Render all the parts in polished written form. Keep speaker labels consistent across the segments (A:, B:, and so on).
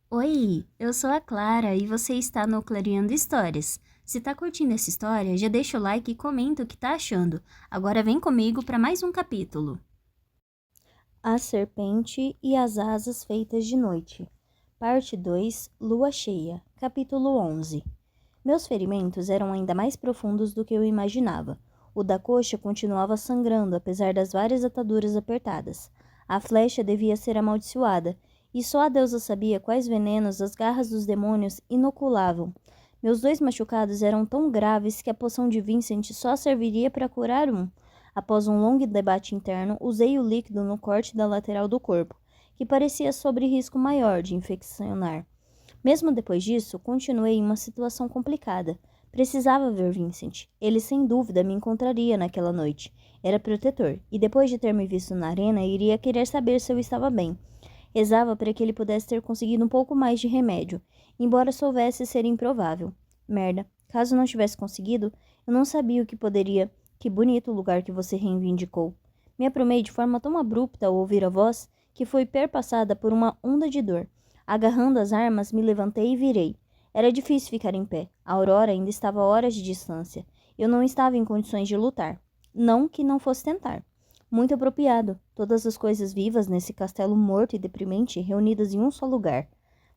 A: Oi, eu sou a Clara e você está no Clareando Histórias. Se tá curtindo essa história, já deixa o like e comenta o que tá achando. Agora vem comigo para mais um capítulo.
B: A Serpente e as Asas Feitas de Noite. Parte 2, Lua Cheia. Capítulo 11. Meus ferimentos eram ainda mais profundos do que eu imaginava. O da coxa continuava sangrando, apesar das várias ataduras apertadas. A flecha devia ser amaldiçoada, e só a deusa sabia quais venenos as garras dos demônios inoculavam. Meus dois machucados eram tão graves que a poção de Vincent só serviria para curar um. Após um longo debate interno, usei o líquido no corte da lateral do corpo, que parecia sobre risco maior de infeccionar. Mesmo depois disso, continuei em uma situação complicada. Precisava ver Vincent. Ele sem dúvida me encontraria naquela noite. Era protetor, e depois de ter me visto na arena, iria querer saber se eu estava bem. Rezava para que ele pudesse ter conseguido um pouco mais de remédio, embora soubesse ser improvável. Merda, caso não tivesse conseguido, eu não sabia o que poderia. Que bonito o lugar que você reivindicou. Me aprumei de forma tão abrupta ao ouvir a voz que fui perpassada por uma onda de dor. Agarrando as armas, me levantei e virei. Era difícil ficar em pé. A aurora ainda estava a horas de distância. Eu não estava em condições de lutar. Não que não fosse tentar. Muito apropriado. Todas as coisas vivas nesse castelo morto e deprimente reunidas em um só lugar.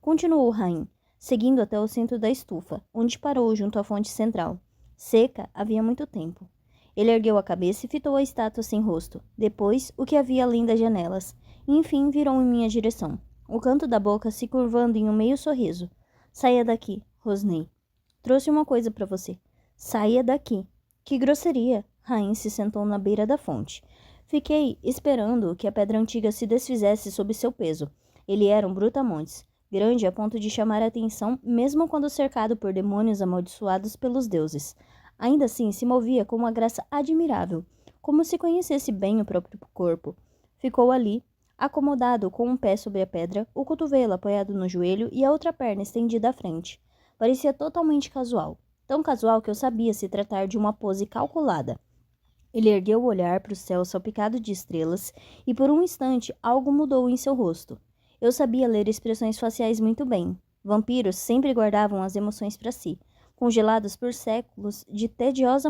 B: Continuou Rain, seguindo até o centro da estufa, onde parou junto à fonte central. Seca havia muito tempo. Ele ergueu a cabeça e fitou a estátua sem rosto. Depois, o que havia além das janelas. E, enfim, virou em minha direção. O canto da boca se curvando em um meio sorriso. Saia daqui, rosnei. Trouxe uma coisa para você. Saia daqui. Que grosseria. Rain se sentou na beira da fonte. Fiquei esperando que a pedra antiga se desfizesse sob seu peso. Ele era um brutamontes, grande a ponto de chamar a atenção mesmo quando cercado por demônios amaldiçoados pelos deuses. Ainda assim, se movia com uma graça admirável, como se conhecesse bem o próprio corpo. Ficou ali, acomodado com um pé sobre a pedra, o cotovelo apoiado no joelho e a outra perna estendida à frente. Parecia totalmente casual, tão casual que eu sabia se tratar de uma pose calculada. Ele ergueu o olhar para o céu salpicado de estrelas e por um instante algo mudou em seu rosto. Eu sabia ler expressões faciais muito bem. Vampiros sempre guardavam as emoções para si, congelados por séculos de tediosa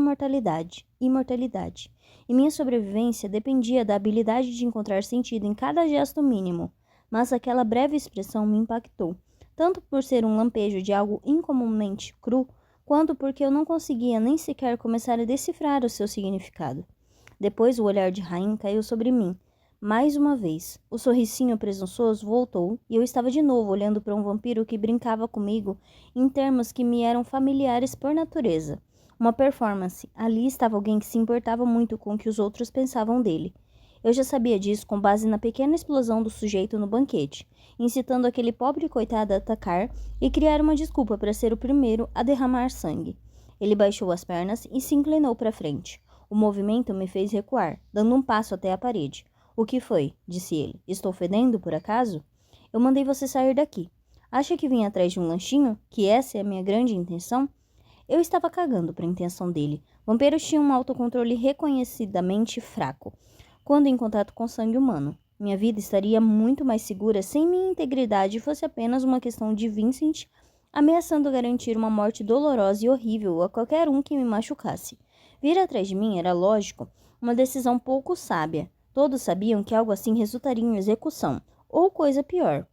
B: imortalidade. E minha sobrevivência dependia da habilidade de encontrar sentido em cada gesto mínimo. Mas aquela breve expressão me impactou, tanto por ser um lampejo de algo incomumente cru, quanto porque eu não conseguia nem sequer começar a decifrar o seu significado. Depois o olhar de Rain caiu sobre mim. Mais uma vez, o sorrisinho presunçoso voltou e eu estava de novo olhando para um vampiro que brincava comigo em termos que me eram familiares por natureza. Uma performance. Ali estava alguém que se importava muito com o que os outros pensavam dele. Eu já sabia disso com base na pequena explosão do sujeito no banquete, incitando aquele pobre coitado a atacar e criar uma desculpa para ser o primeiro a derramar sangue. Ele baixou as pernas e se inclinou para frente. O movimento me fez recuar, dando um passo até a parede. O que foi? Disse ele. Estou fedendo, por acaso? Eu mandei você sair daqui. Acha que vim atrás de um lanchinho? Que essa é a minha grande intenção? Eu estava cagando para a intenção dele. Vampiros tinham um autocontrole reconhecidamente fraco quando em contato com sangue humano. Minha vida estaria muito mais segura se minha integridade fosse apenas uma questão de Vincent ameaçando garantir uma morte dolorosa e horrível a qualquer um que me machucasse. Vir atrás de mim era, lógico, uma decisão pouco sábia. Todos sabiam que algo assim resultaria em execução, ou coisa pior.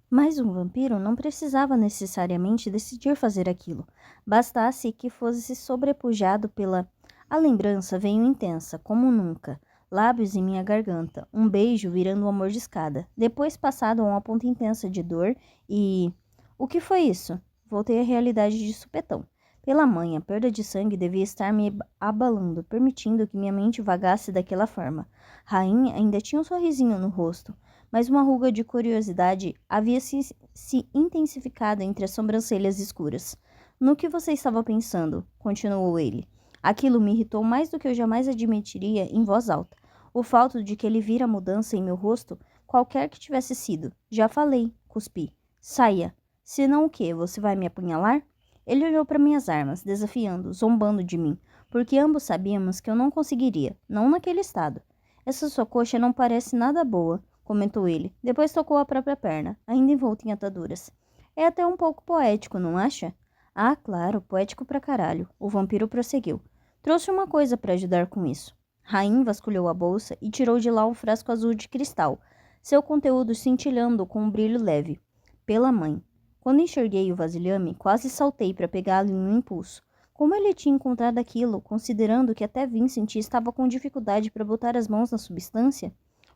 B: Mas um vampiro não precisava necessariamente decidir fazer aquilo. Bastasse que fosse sobrepujado pela... A lembrança veio intensa, como nunca. Lábios em minha garganta, um beijo virando uma mordiscada. Depois passado a uma ponta intensa de dor e... O que foi isso? Voltei à realidade de supetão. Pela manhã, a perda de sangue devia estar me abalando, permitindo que minha mente vagasse daquela forma. Rainha ainda tinha um sorrisinho no rosto, mas uma ruga de curiosidade havia se intensificado entre as sobrancelhas escuras. No que você estava pensando? Continuou ele. Aquilo me irritou mais do que eu jamais admitiria em voz alta. O fato de que ele vira a mudança em meu rosto, qualquer que tivesse sido. Já falei, cuspi. Saia. Senão o quê? Você vai me apunhalar? Ele olhou para minhas armas, desafiando, zombando de mim, porque ambos sabíamos que eu não conseguiria, não naquele estado. Essa sua coxa não parece nada boa. comentou ele. Depois tocou a própria perna, ainda envolta em ataduras. É até um pouco poético, não acha? Ah, claro, poético pra caralho. O vampiro prosseguiu. Trouxe uma coisa para ajudar com isso. Rain vasculhou a bolsa e tirou de lá um frasco azul de cristal, seu conteúdo cintilhando com um brilho leve. Pela mãe. Quando enxerguei o vasilhame, quase saltei para pegá-lo em um impulso. Como ele tinha encontrado aquilo, considerando que até Vincent estava com dificuldade para botar as mãos na substância?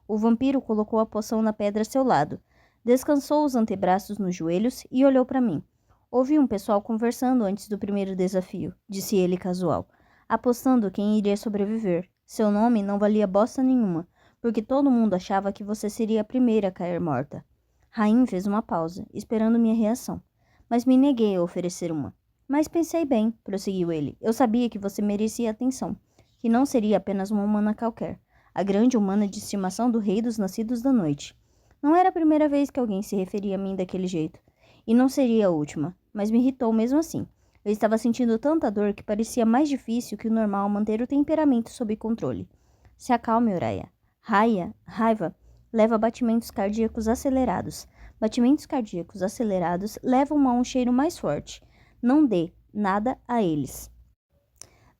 B: O vampiro colocou a poção na pedra a seu lado, descansou os antebraços nos joelhos e olhou para mim. Ouvi um pessoal conversando antes do primeiro desafio, disse ele casual, apostando quem iria sobreviver. Seu nome não valia bosta nenhuma, porque todo mundo achava que você seria a primeira a cair morta. Rain fez uma pausa, esperando minha reação, mas me neguei a oferecer uma. Mas pensei bem, prosseguiu ele. Eu sabia que você merecia atenção, que não seria apenas uma humana qualquer, a grande humana de estimação do rei dos nascidos da noite. Não era a primeira vez que alguém se referia a mim daquele jeito, e não seria a última, mas me irritou mesmo assim. Eu estava sentindo tanta dor que parecia mais difícil que o normal manter o temperamento sob controle. Se acalme, Uraia. Raiva leva a batimentos cardíacos acelerados. Batimentos cardíacos acelerados levam a um cheiro mais forte. Não dê nada a eles.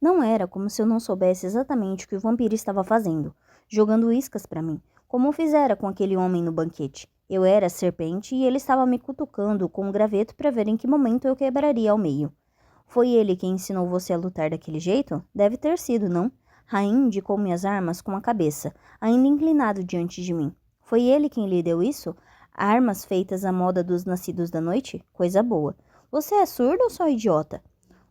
B: Não era como se eu não soubesse exatamente o que o vampiro estava fazendo, jogando iscas para mim, como fizera com aquele homem no banquete. Eu era a serpente e ele estava me cutucando com um graveto para ver em que momento eu quebraria ao meio. Foi ele quem ensinou você a lutar daquele jeito? Deve ter sido, não? Rain indicou minhas armas com a cabeça, ainda inclinado diante de mim. Foi ele quem lhe deu isso? Armas feitas à moda dos nascidos da noite? Coisa boa. Você é surdo ou só idiota?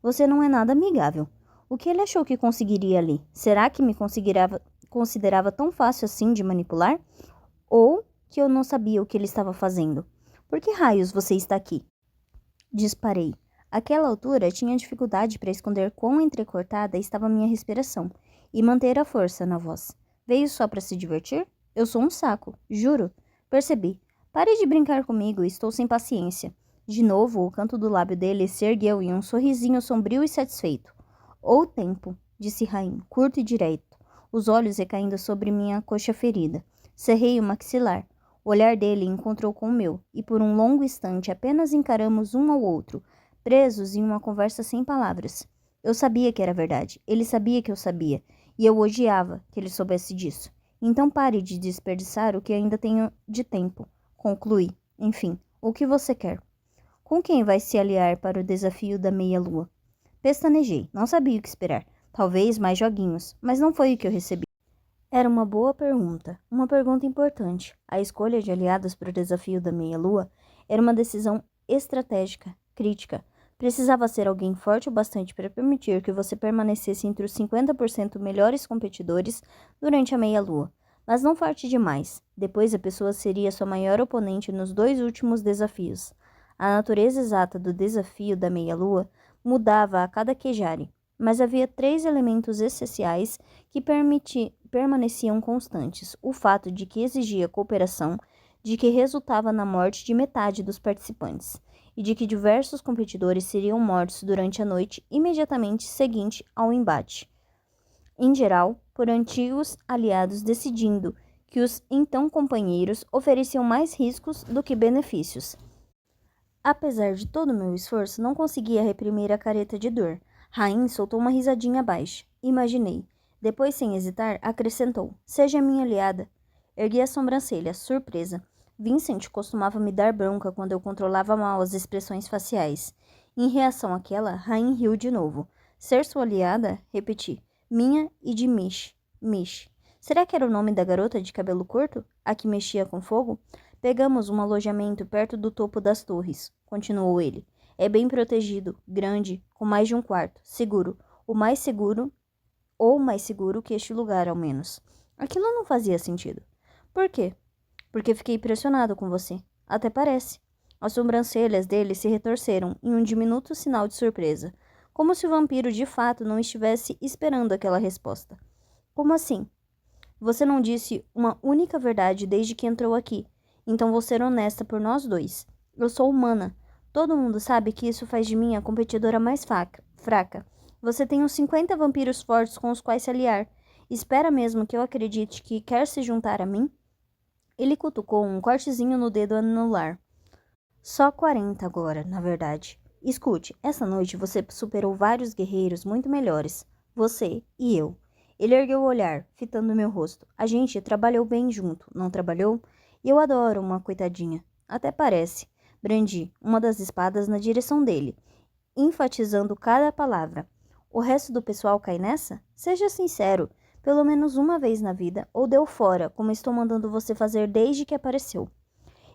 B: Você não é nada amigável. O que ele achou que conseguiria ali? Será que me considerava tão fácil assim de manipular? Ou que eu não sabia o que ele estava fazendo? Por que raios você está aqui? Disparei. Àquela altura, tinha dificuldade para esconder quão entrecortada estava minha respiração e manter a força na voz. Veio só para se divertir? Eu sou um saco, juro. Percebi. Pare de brincar comigo, estou sem paciência. De novo, o canto do lábio dele se ergueu em um sorrisinho sombrio e satisfeito. O tempo, disse Rain, curto e direto, os olhos recaindo sobre minha coxa ferida. Cerrei o maxilar. O olhar dele encontrou com o meu, e por um longo instante apenas encaramos um ao outro, presos em uma conversa sem palavras. Eu sabia que era verdade, ele sabia que eu sabia, e eu odiava que ele soubesse disso. Então pare de desperdiçar o que ainda tenho de tempo. Conclui. Enfim, o que você quer? Com quem vai se aliar para o desafio da meia-lua? Pestanejei, não sabia o que esperar. Talvez mais joguinhos, mas não foi o que eu recebi. Era uma boa pergunta, uma pergunta importante. A escolha de aliados para o desafio da meia-lua era uma decisão estratégica, crítica. Precisava ser alguém forte o bastante para permitir que você permanecesse entre os 50% melhores competidores durante a meia-lua, mas não forte demais. Depois a pessoa seria sua maior oponente nos 2 últimos desafios. A natureza exata do desafio da meia-lua mudava a cada quejare, mas havia 3 elementos essenciais que permaneciam constantes. O fato de que exigia cooperação, de que resultava na morte de metade dos participantes, e de que diversos competidores seriam mortos durante a noite imediatamente seguinte ao embate. Em geral, por antigos aliados decidindo que os então companheiros ofereciam mais riscos do que benefícios. Apesar de todo o meu esforço, não conseguia reprimir a careta de dor. Rain soltou uma risadinha baixa. Imaginei. Depois, sem hesitar, acrescentou. Seja minha aliada. Ergui a sobrancelha, surpresa. Vincent costumava me dar bronca quando eu controlava mal as expressões faciais. Em reação àquela, Rain riu de novo. Ser sua aliada? Repeti. Minha e de Mish. Mish. Será que era o nome da garota de cabelo curto? A que mexia com fogo? Pegamos um alojamento perto do topo das torres, continuou ele. É bem protegido, grande, com mais de um quarto, seguro. O mais seguro, ou mais seguro que este lugar, ao menos. Aquilo não fazia sentido. Por quê? Porque fiquei impressionado com você. Até parece. As sobrancelhas dele se retorceram em um diminuto sinal de surpresa, como se o vampiro de fato não estivesse esperando aquela resposta. Como assim? Você não disse uma única verdade desde que entrou aqui. Então vou ser honesta por nós dois. Eu sou humana. Todo mundo sabe que isso faz de mim a competidora mais fraca. Você tem uns 50 vampiros fortes com os quais se aliar. Espera mesmo que eu acredite que quer se juntar a mim? Ele cutucou um cortezinho no dedo anular. Só 40 agora, na verdade. Escute, essa noite você superou vários guerreiros muito melhores. Você e eu. Ele ergueu o olhar, fitando meu rosto. A gente trabalhou bem junto, não trabalhou? E eu adoro uma coitadinha. Até parece. Brandi uma das espadas na direção dele, enfatizando cada palavra. O resto do pessoal cai nessa? Seja sincero, pelo menos uma vez na vida, ou deu fora, como estou mandando você fazer desde que apareceu.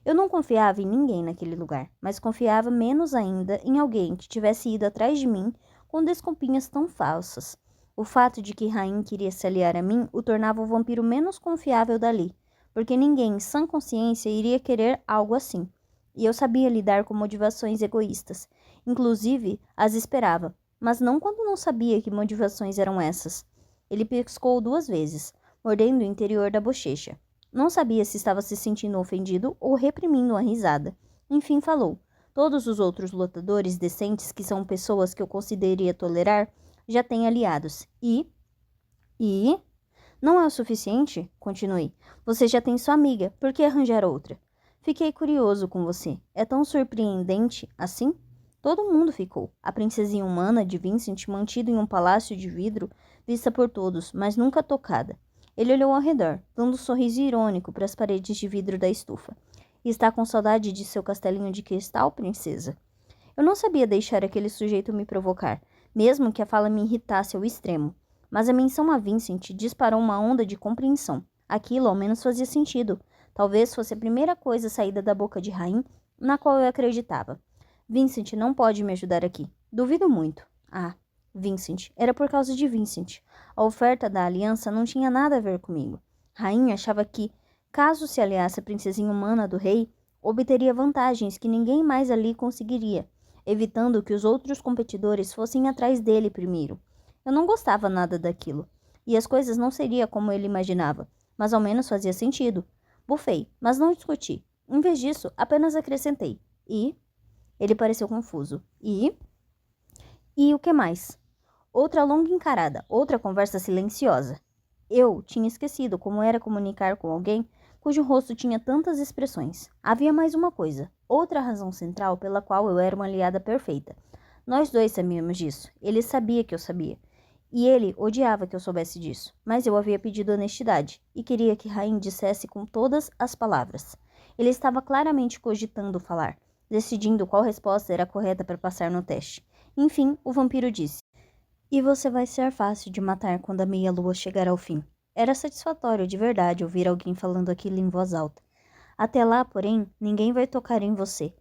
B: Eu não confiava em ninguém naquele lugar, mas confiava menos ainda em alguém que tivesse ido atrás de mim com desculpinhas tão falsas. O fato de que Rain queria se aliar a mim o tornava o vampiro menos confiável dali, porque ninguém em sã consciência iria querer algo assim. E eu sabia lidar com motivações egoístas. Inclusive, as esperava, mas não quando não sabia que motivações eram essas. Ele piscou 2 vezes, mordendo o interior da bochecha. Não sabia se estava se sentindo ofendido ou reprimindo uma risada. Enfim, falou. Todos os outros lutadores decentes, que são pessoas que eu consideraria tolerar, já têm aliados. E? Não é o suficiente? Continuei. Você já tem sua amiga, por que arranjar outra? Fiquei curioso com você. É tão surpreendente assim? Todo mundo ficou. A princesinha humana de Vincent, mantida em um palácio de vidro, vista por todos, mas nunca tocada. Ele olhou ao redor, dando um sorriso irônico para as paredes de vidro da estufa. E está com saudade de seu castelinho de cristal, princesa? Eu não sabia deixar aquele sujeito me provocar, mesmo que a fala me irritasse ao extremo. Mas a menção a Vincent disparou uma onda de compreensão. Aquilo ao menos fazia sentido. Talvez fosse a primeira coisa saída da boca de Rain na qual eu acreditava. Vincent não pode me ajudar aqui. Duvido muito. Ah, Vincent. Era por causa de Vincent. A oferta da aliança não tinha nada a ver comigo. Rainha achava que, caso se aliasse à princesinha humana do rei, obteria vantagens que ninguém mais ali conseguiria, evitando que os outros competidores fossem atrás dele primeiro. Eu não gostava nada daquilo, e as coisas não seriam como ele imaginava, mas ao menos fazia sentido. Bufei, mas não discuti. Em vez disso, apenas acrescentei. Ele pareceu confuso. E o que mais? Outra longa encarada, outra conversa silenciosa. Eu tinha esquecido como era comunicar com alguém cujo rosto tinha tantas expressões. Havia mais uma coisa, outra razão central pela qual eu era uma aliada perfeita. Nós dois sabíamos disso. Ele sabia que eu sabia. E ele odiava que eu soubesse disso. Mas eu havia pedido honestidade e queria que Rain dissesse com todas as palavras. Ele estava claramente cogitando falar, decidindo qual resposta era correta para passar no teste. Enfim, o vampiro disse: "E você vai ser fácil de matar quando a meia-lua chegar ao fim." Era satisfatório de verdade ouvir alguém falando aquilo em voz alta. "Até lá, porém, ninguém vai tocar em você",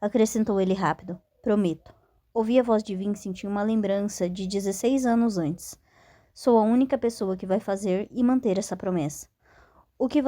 B: acrescentou ele rápido. "Prometo." Ouvi a voz de Vincent em uma lembrança de 16 anos antes. "Sou a única pessoa que vai fazer e manter essa promessa." O que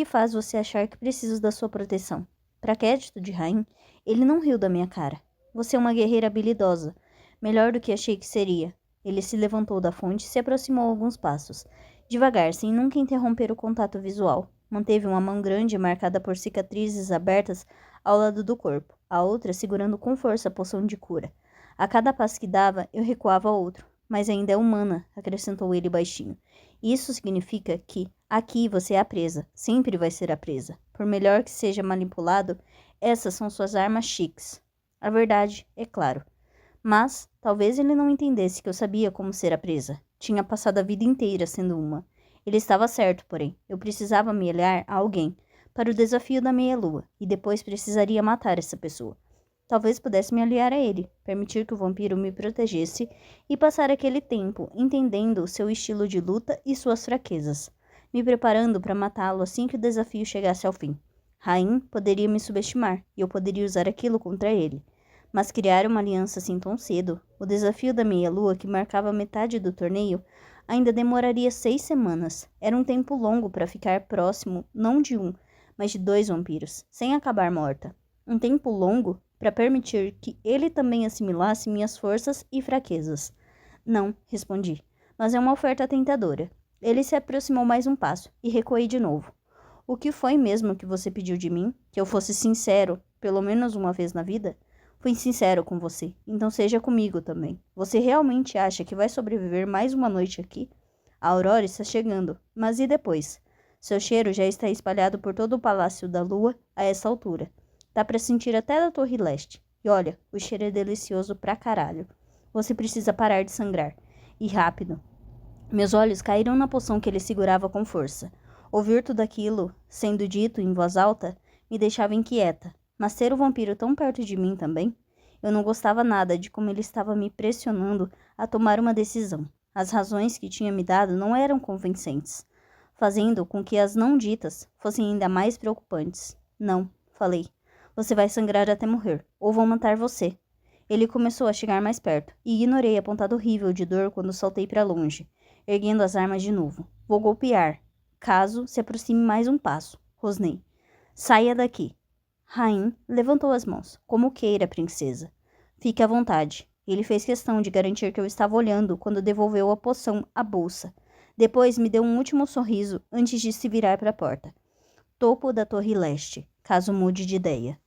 B: faz você achar que preciso da sua proteção?" Para crédito de Rain, ele não riu da minha cara. "Você é uma guerreira habilidosa. Melhor do que achei que seria." Ele se levantou da fonte e se aproximou alguns passos. Devagar, sem nunca interromper o contato visual. Manteve uma mão grande marcada por cicatrizes abertas ao lado do corpo, a outra segurando com força a poção de cura. A cada passo que dava, eu recuava outro. "Mas ainda é humana", acrescentou ele baixinho. "Isso significa que aqui você é a presa. Sempre vai ser a presa. Por melhor que seja manipulado, essas são suas armas chiques." A verdade, é claro. Mas talvez ele não entendesse que eu sabia como ser a presa. Tinha passado a vida inteira sendo uma. Ele estava certo, porém. Eu precisava me aliar a alguém para o desafio da meia-lua, e depois precisaria matar essa pessoa. Talvez pudesse me aliar a ele, permitir que o vampiro me protegesse e passar aquele tempo entendendo o seu estilo de luta e suas fraquezas, me preparando para matá-lo assim que o desafio chegasse ao fim. Rain poderia me subestimar, e eu poderia usar aquilo contra ele. Mas criar uma aliança assim tão cedo, o desafio da meia-lua, que marcava metade do torneio, ainda demoraria 6 semanas. Era um tempo longo para ficar próximo, não de um, mas de 2 vampiros, sem acabar morta. Um tempo longo para permitir que ele também assimilasse minhas forças e fraquezas. "Não", respondi, "mas é uma oferta tentadora." Ele se aproximou mais um passo e recuei de novo. "O que foi mesmo que você pediu de mim? Que eu fosse sincero, pelo menos uma vez na vida?" "Fui sincero com você, então seja comigo também. Você realmente acha que vai sobreviver mais uma noite aqui? A aurora está chegando, mas e depois?" Seu cheiro já está espalhado por todo o Palácio da Lua a essa altura. Dá pra sentir até da Torre Leste. E olha, o cheiro é delicioso pra caralho. Você precisa parar de sangrar. E rápido. Meus olhos caíram na poção que ele segurava com força. Ouvir tudo aquilo, sendo dito em voz alta, me deixava inquieta. Mas ter o vampiro tão perto de mim também? Eu não gostava nada de como ele estava me pressionando a tomar uma decisão. As razões que tinha me dado não eram convincentes, fazendo com que as não ditas fossem ainda mais preocupantes. Não, falei. Você vai sangrar até morrer, ou vão matar você. Ele começou a chegar mais perto, e ignorei a pontada horrível de dor quando saltei para longe, erguendo as armas de novo. Vou golpear, caso se aproxime mais um passo, rosnei. Saia daqui. Rain levantou as mãos. Como queira, princesa. Fique à vontade. Ele fez questão de garantir que eu estava olhando quando devolveu a poção à bolsa. Depois me deu um último sorriso antes de se virar para a porta. Topo da Torre Leste, caso mude de ideia.